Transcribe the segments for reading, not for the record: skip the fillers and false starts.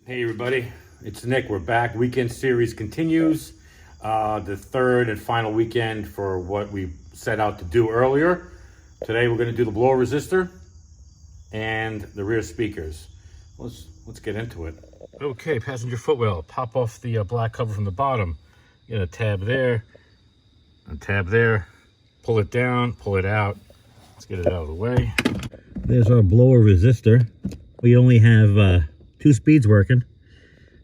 Hey everybody, it's Nick. We're back. Weekend series continues. The third and final weekend for what we set out to do earlier. Today we're going to do the blower resistor and the rear speakers. Let's get into it. Okay, passenger footwell. Pop off the black cover from the bottom. Get a tab there, a tab there. Pull it down, pull it out. Let's get it out of the way. There's our blower resistor. We only have 2 speeds working,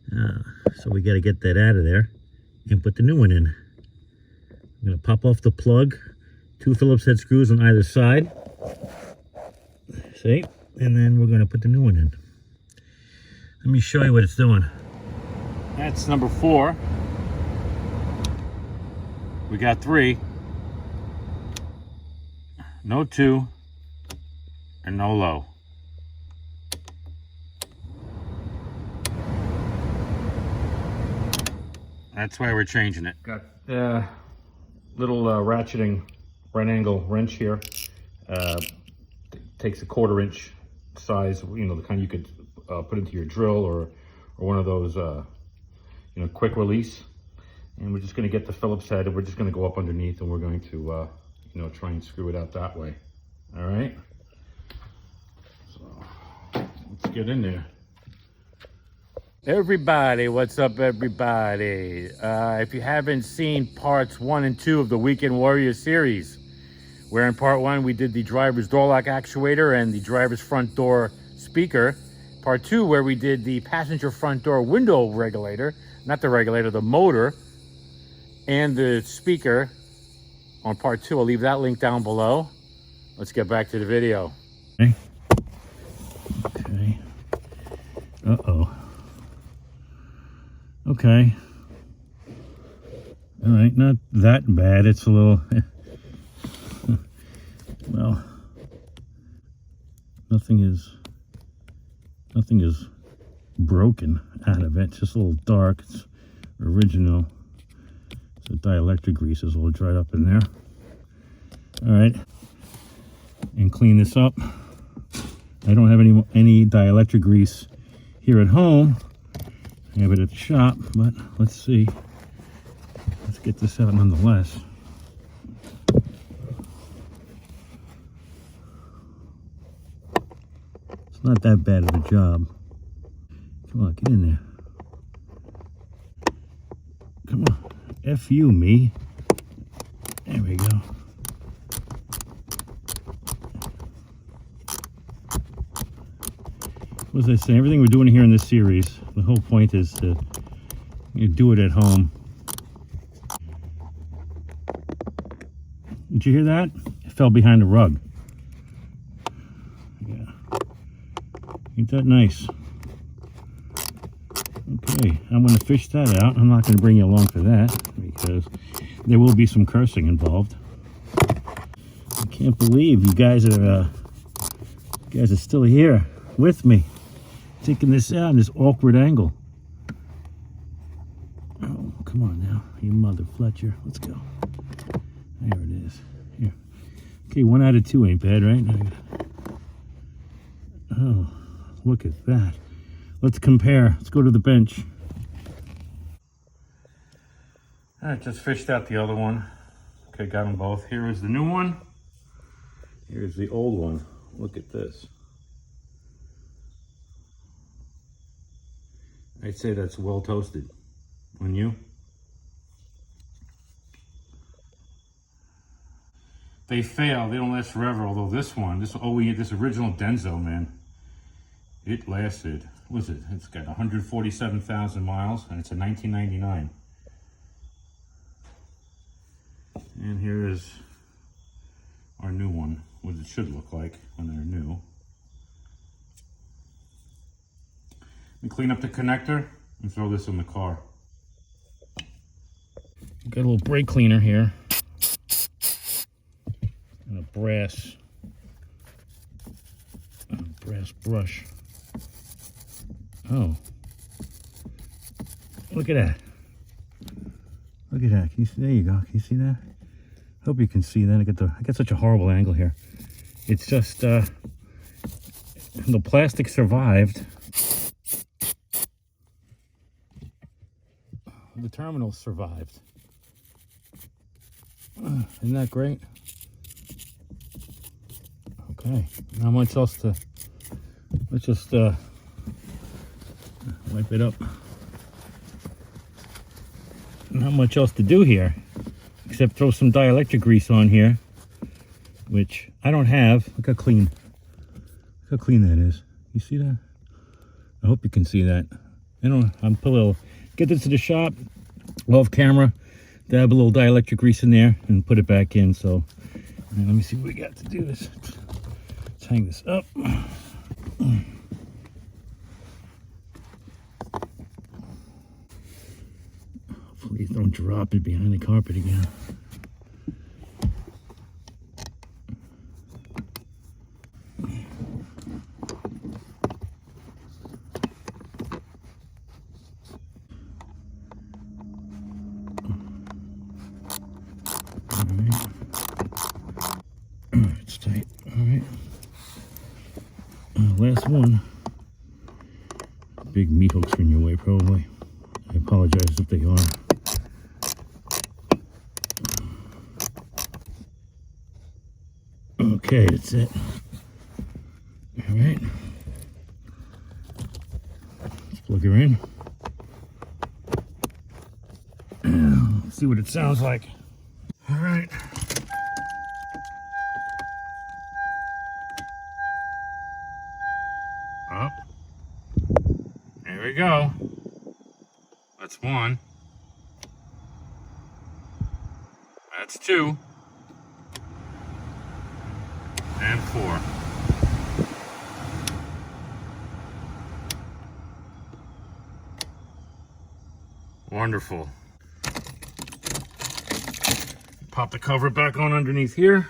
so we got to get that out of there and put the new one in. I'm going to pop off the plug, 2 Phillips head screws on either side, see, and then we're going to put the new one in. Let me show you what it's doing. That's number 4. We got 3, no 2, and no low. That's why we're changing it. Got little ratcheting right angle wrench here. Takes a 1/4 inch size, you know, the kind you could put into your drill or one of those, you know, quick release. And we're just going to get the Phillips head and we're just going to go up underneath and we're going to, you know, try and screw it out that way. All right. So let's get in there. Everybody, what's up everybody? If you haven't seen parts 1 and 2 of the Weekend Warrior series, where in part 1 we did the driver's door lock actuator and the driver's front door speaker. Part 2 where we did the passenger front door window regulator, not the regulator, the motor, and the speaker. On part 2, I'll leave that link down below. Let's get back to the video. Okay. Uh-oh. Okay. All right, not that bad. It's a little, well, nothing is broken out of it. It's just a little dark. It's original. So dielectric grease is all dried up in there. All right, and clean this up. I don't have any dielectric grease here at home. I have it at the shop, but let's see. Let's get this out nonetheless. It's not that bad of a job. Come on, get in there. Come on. F you, me. There we go. What was I saying? Everything we're doing here in this series, the whole point is to do it at home. Did you hear that? It fell behind the rug. Yeah. Ain't that nice? Okay, I'm going to fish that out. I'm not going to bring you along for that because there will be some cursing involved. I can't believe you guys are still here with me, taking this out in this awkward angle. Oh, come on now, you mother Fletcher. Let's go. There it is. Here. Okay, 1 out of 2 ain't bad, right? Oh, look at that. Let's compare. Let's go to the bench. All right, just fished out the other one. Okay, got them both. Here is the new one. Here's the old one. Look at this. I'd say that's well toasted. Wouldn't you? They fail. They don't last forever. Although this one, this original Denso, man, it lasted. What is it? It's got 147,000 miles, and it's a 1999. And here is our new one, what it should look like when they're new. And clean up the connector and throw this in the car. Got a little brake cleaner here and a brass brush. Oh, look at that! Look at that! Can you see? There you go. Can you see that? Hope you can see that. I got such a horrible angle here. It's just the plastic survived. the terminal survived. Isn't that great? Okay, not much else to, let's just wipe it up. Not much else to do here, except throw some dielectric grease on here, which I don't have. Look how clean that is. You see that? I hope you can see that. I'm put a little, get this to the shop, off camera, dab a little dielectric grease in there and put it back in. So let me see what we got to do this. Let's hang this up. Please don't drop it behind the carpet again. It's tight. All right. Last one. Big meat hooks are in your way, probably. I apologize if they are. Okay, that's it. All right. Let's plug her in. Let's see what it sounds like. All right. Up. There we go. That's one. That's two. And four. Wonderful. Pop the cover back on underneath here,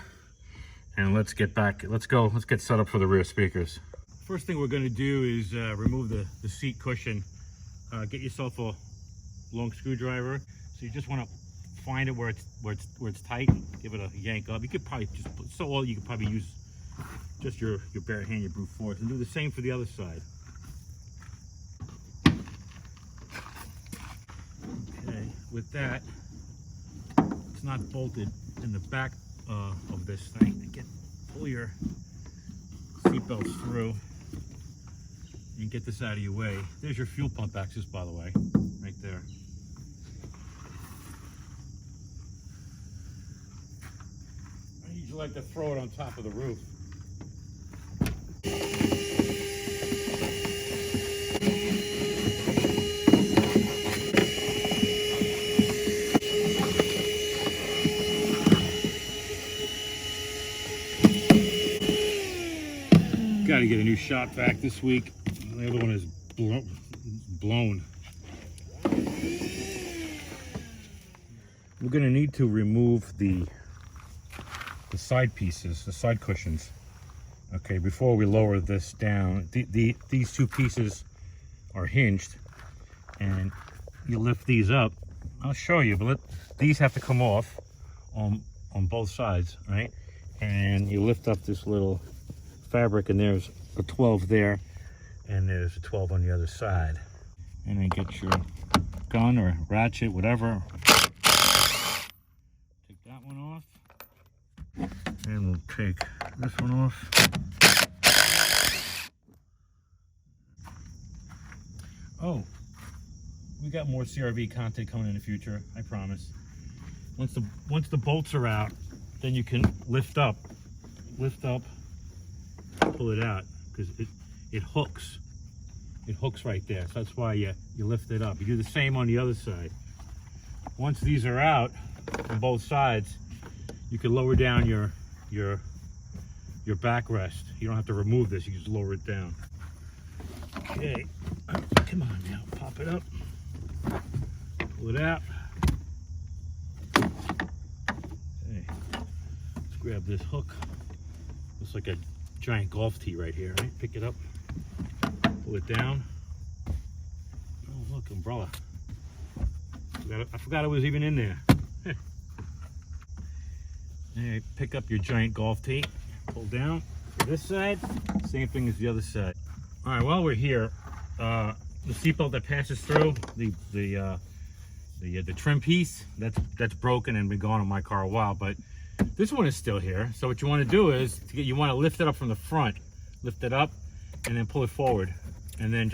and let's get back. Let's get set up for the rear speakers. First thing we're going to do is remove the seat cushion. Get yourself a long screwdriver. So you just want to find it where it's tight. Give it a yank up. You could probably just you could probably use just your bare hand, your brute force, and do the same for the other side. Okay, with that, it's not bolted in the back of this thing. Pull your seatbelts through and get this out of your way. There's your fuel pump access, by the way, right there. I usually like to throw it on top of the roof. Got to get a new shot vac this week. The other one is blown. We're going to need to remove the side pieces, the side cushions. Okay, before we lower this down, these two pieces are hinged, and you lift these up. I'll show you, but these have to come off on both sides, right? And you lift up this little fabric, and there's a 12 there, and there's a 12 on the other side. And then get your gun or ratchet, whatever. Take that one off. And we'll take this one off. Oh, we got more CRV content coming in the future, I promise. Once the bolts are out, then you can lift up, pull it out, because it hooks. It hooks right there, so that's why you lift it up. You do the same on the other side. Once these are out on both sides, you can lower down your backrest. You don't have to remove this, you just lower it down. Okay, come on now, pop it up, pull it out. Okay, let's grab this hook. Looks like a giant golf tee right here, right? Pick it up, pull it down. Oh, look, umbrella. I forgot it was even in there. Alright, pick up your giant golf tee, pull down to this side, same thing as the other side. Alright, while we're here, the seatbelt that passes through, the The trim piece, that's broken and been going on my car a while, but this one is still here. So what you want to do is, you want to lift it up from the front. Lift it up and then pull it forward. And then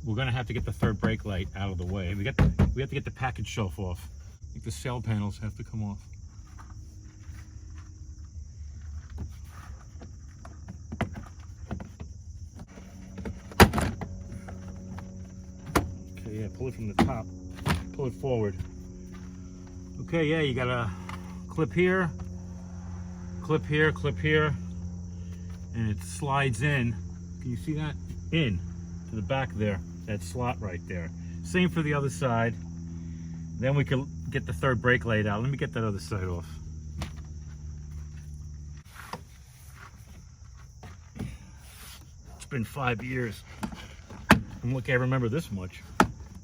we're gonna have to get the third brake light out of the way. We have to get the package shelf off. I think the sail panels have to come off. Okay, yeah, pull it from the top. Pull it forward. Okay, yeah, you got a clip here, clip here, clip here, and it slides in. Can you see that? In to the back there, that slot right there. Same for the other side. Then we can get the third brake light out. Let me get that other side off. It's been 5 years. I'm lucky I remember this much.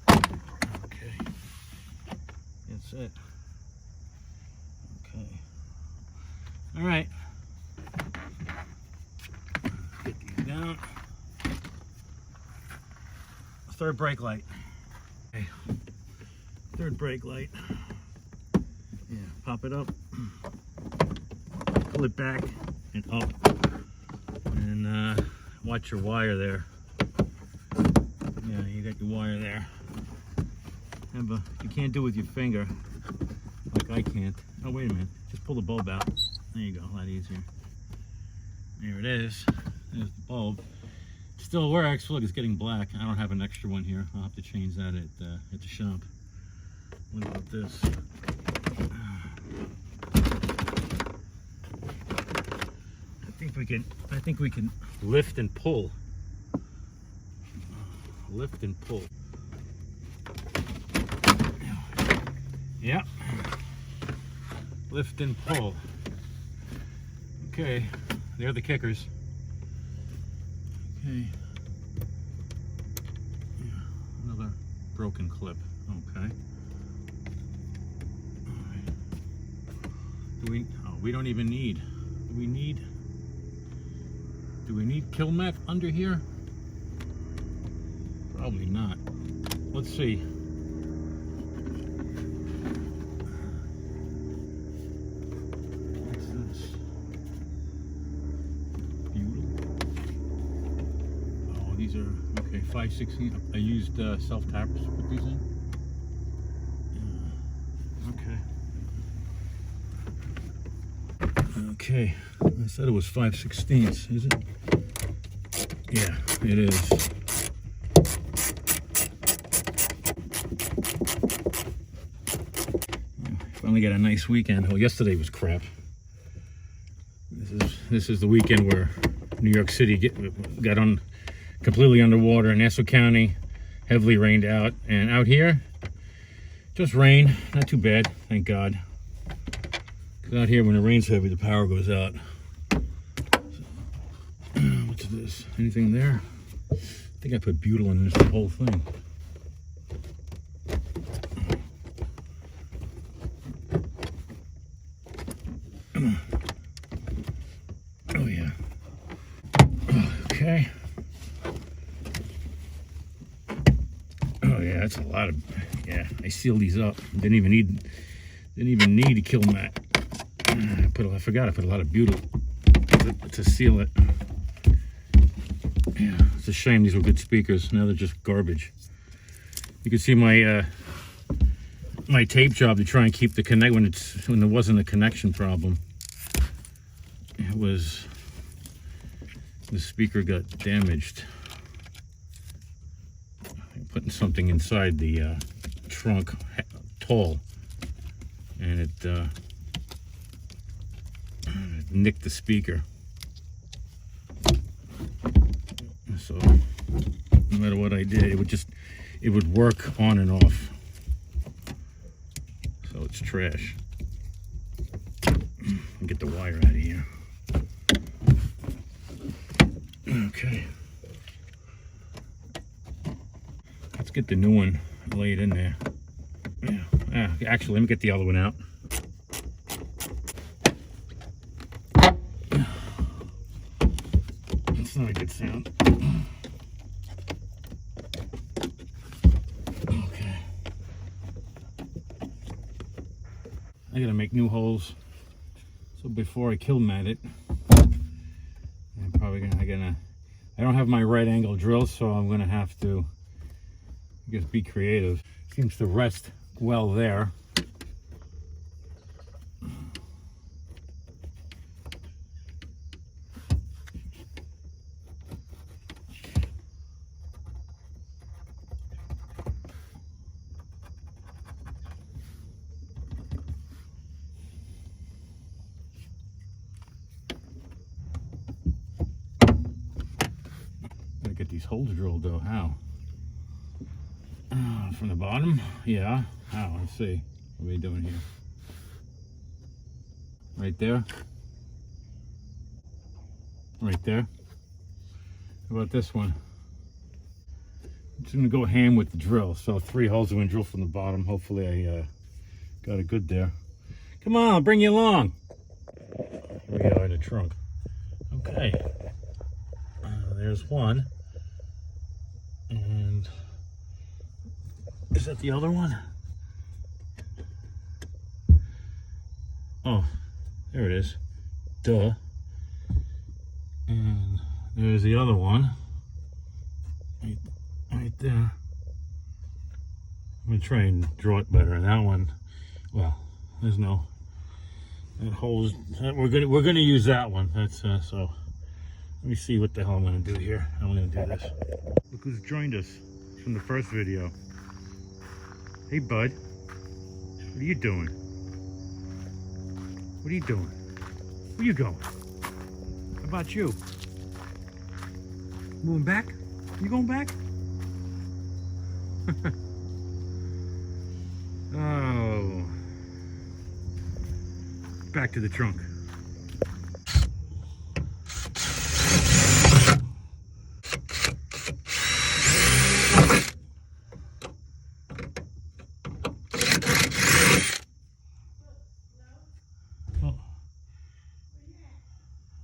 Okay, that's it. Okay. All right. Get these down. Third brake light. Okay. Third brake light. Yeah, pop it up. Pull it back and up. And watch your wire there. Yeah, you got your wire there. Remember, you can't do it with your finger like I can't. Oh, wait a minute. Just pull the bulb out. There you go, a lot easier. There it is. There's the bulb. Still works. Look, it's getting black. I don't have an extra one here. I'll have to change that at the shop. What about this? I think we can lift and pull. Lift and pull. Yeah. Lift and pull. Okay, there are the kickers. Okay. Yeah, another broken clip. Okay. All right. We don't even need. Do we need kill mat under here? Probably not. Let's see. What's this? Oh, these are, okay, 5/16. I used self-tappers to put these in. Okay. Okay, I said it was 5/16, is it? Yeah, it is. Finally got a nice weekend. Well, yesterday was crap. This is the weekend where New York City got completely underwater. In Nassau County, heavily rained out, and out here, just rain. Not too bad, thank God. Because out here, when it rains heavy, the power goes out. So, what's this? Anything there? I think I put butyl in this whole thing. Oh yeah. Okay. Oh yeah, that's a lot of. Yeah, I sealed these up. Didn't even need a kill mat. I forgot I put a lot of butyl to seal it. Yeah, it's a shame. These were good speakers. Now they're just garbage. You can see my my tape job to try and keep the connect when there wasn't a connection problem. It was the speaker got damaged. I'm putting something inside the trunk, tall, and it nicked the speaker. So no matter what I did, it would work on and off. So it's trash. Get the wire out of here. Okay. Let's get the new one laid in there. Yeah. Actually, let me get the other one out. That's not a good sound. Okay. I gotta make new holes. So before I kill mat it, I'm probably gonna, I don't have my right angle drill, so I'm gonna have to, I guess, be creative. Seems to rest well there. Gotta get these holes drilled though. How? From the bottom? Yeah. How? Let's see. What are we doing here? Right there? Right there? How about this one? I'm just gonna go ham with the drill. So 3 holes are gonna drill from the bottom. Hopefully I got it good there. Come on, I'll bring you along. Here we go in the trunk. Okay. There's one. And is that the other one? Oh, there it is. Duh. And there's the other one. Right there. I'm gonna try and draw it better. That one, well, there's no, that hole's, we're gonna use that one. That's so. Let me see what the hell I'm gonna do here. I'm gonna do this. Look who's joined us from the first video. Hey, bud. What are you doing? What are you doing? Where you going? How about you? Moving back? You going back? Oh. Back to the trunk.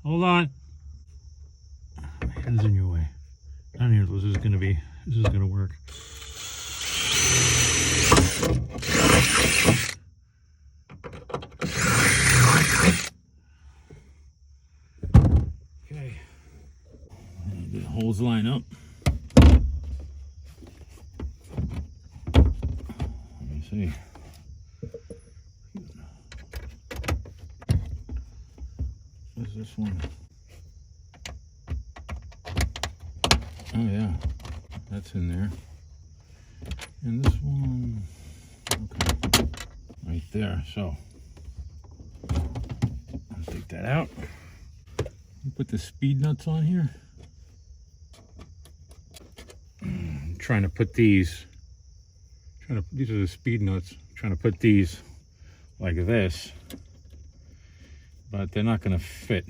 Hold on. My head's in your way. I don't know if this is gonna work. Okay. The holes line up. Let me see. What's this one? Oh yeah, that's in there. And this one, okay, right there. So I'll take that out. Put the speed nuts on here. I'm trying to put these. These are the speed nuts. I'm trying to put these like this. But they're not going to fit.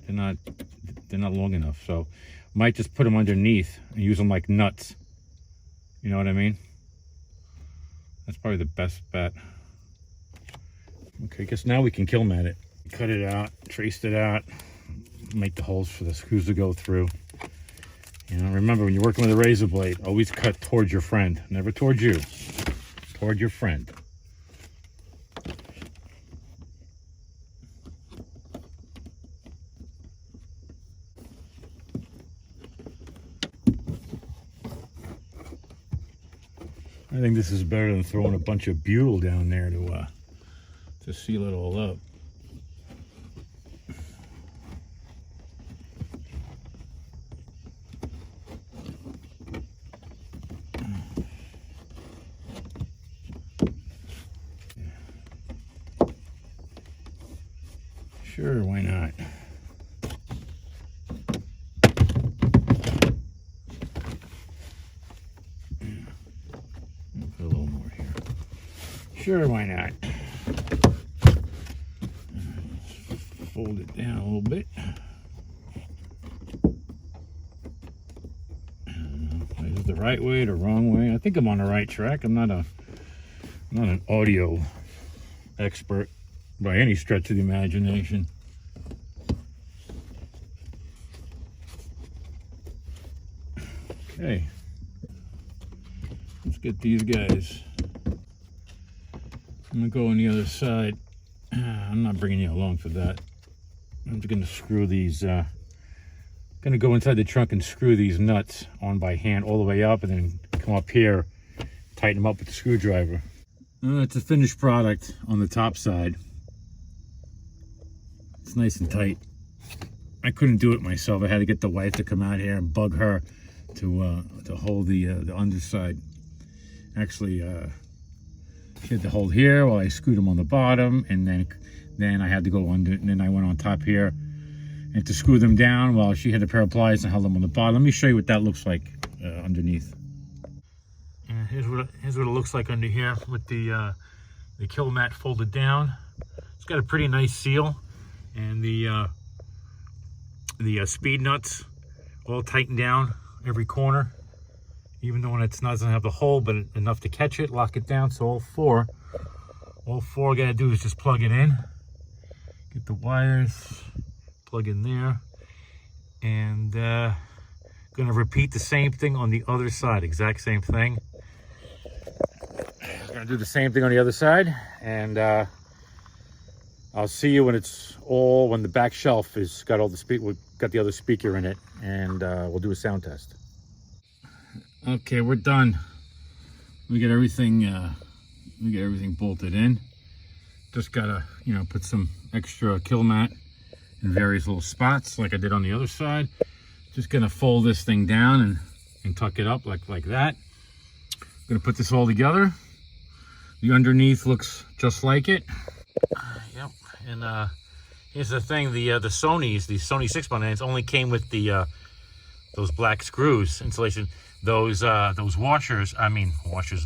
They're not long enough. So might just put them underneath and use them like nuts. You know what I mean? That's probably the best bet. Okay, I guess now we can kill mat it. Cut it out, traced it out, make the holes for the screws to go through. You know, remember when you're working with a razor blade, always cut towards your friend, never towards you, toward your friend. I think this is better than throwing a bunch of butyl down there to seal it all up. Sure, why not? Put a little more here. Sure, why not? Fold it down a little bit. Is it the right way or the wrong way? I think I'm on the right track. I'm not an audio expert by any stretch of the imagination. Okay, let's get these guys I'm gonna go on the other side. I'm not bringing you along for that. I'm just gonna screw these, gonna go inside the trunk and screw these nuts on by hand all the way up, and then come up here, tighten them up with the screwdriver. It's a finished product on the top side. It's nice and tight. I couldn't do it myself. I had to get the wife to come out here and bug her to hold the underside. Actually, she had to hold here while I screwed them on the bottom, and then I had to go under, and then I went on top here and to screw them down while she had a pair of pliers and held them on the bottom. Let me show you what that looks like underneath. And here's what it looks like under here with the kill mat folded down. It's got a pretty nice seal, and the speed nuts all tightened down every corner, even though it doesn't have the hole, but enough to catch it, lock it down. So all four I gotta do is just plug it in, get the wires, plug in there, and gonna repeat the same thing on the other side, exact same thing. Gonna do the same thing on the other side, and I'll see you when the back shelf has got all the we've got the other speaker in it, and we'll do a sound test. Okay, we're done. We get everything bolted in. Just gotta, put some extra kill mat in various little spots like I did on the other side. Just gonna fold this thing down and tuck it up like that. Gonna put this all together. The underneath looks just like it. Yep. And here's the thing: the Sony 6x9s only came with the those black screws insulation. Those washers,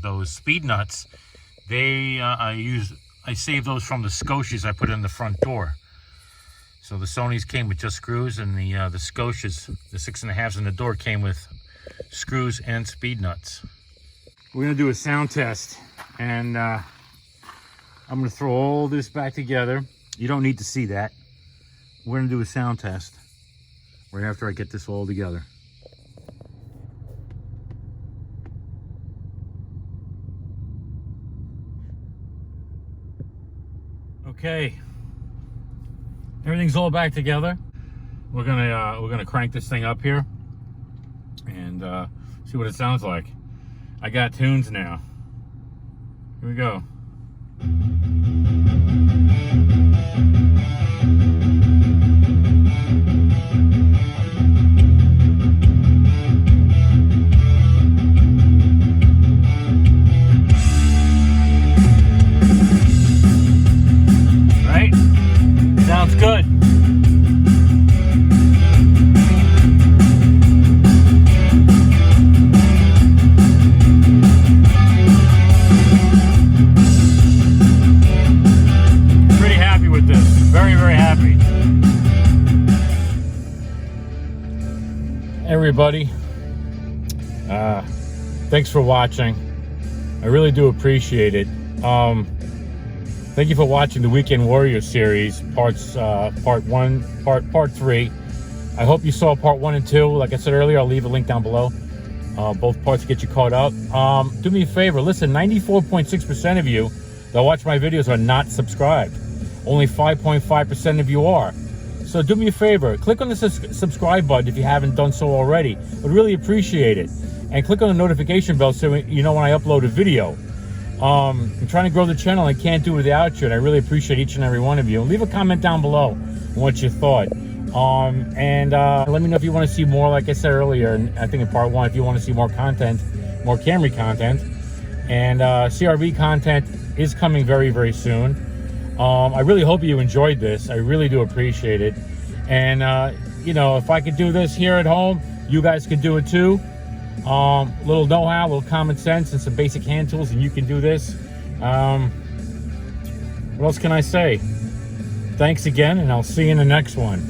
those speed nuts. I saved those from the Scotias I put in the front door. So the Sonys came with just screws, and the Scotias, the 6.5s in the door, came with screws and speed nuts. We're gonna do a sound test, and I'm gonna throw all this back together. You don't need to see that. We're gonna do a sound test right after I get this all together. Okay, everything's all back together. We're gonna crank this thing up here and see what it sounds like. I got tunes now. Here we go. Right? Sounds good. Everybody, thanks for watching. I really do appreciate it. Thank you for watching the Weekend Warrior series, part 3. I hope you saw part 1 and 2. Like I said earlier, I'll leave a link down below. Both parts to get you caught up. Do me a favor, listen, 94.6% of you that watch my videos are not subscribed. Only 5.5% of you are. So do me a favor, click on the subscribe button if you haven't done so already. I'd really appreciate it. And click on the notification bell so you know when I upload a video. I'm trying to grow the channel. I can't do it without you, and I really appreciate each and every one of you. Leave a comment down below on what you thought. And let me know if you want to see more, like I said earlier, and I think in part 1, if you want to see more content, more Camry content. And CRV content is coming very, very soon. I really hope you enjoyed this. I really do appreciate it. And, if I could do this here at home, you guys could do it too. Little know-how, little common sense, and some basic hand tools, and you can do this. What else can I say? Thanks again, and I'll see you in the next one.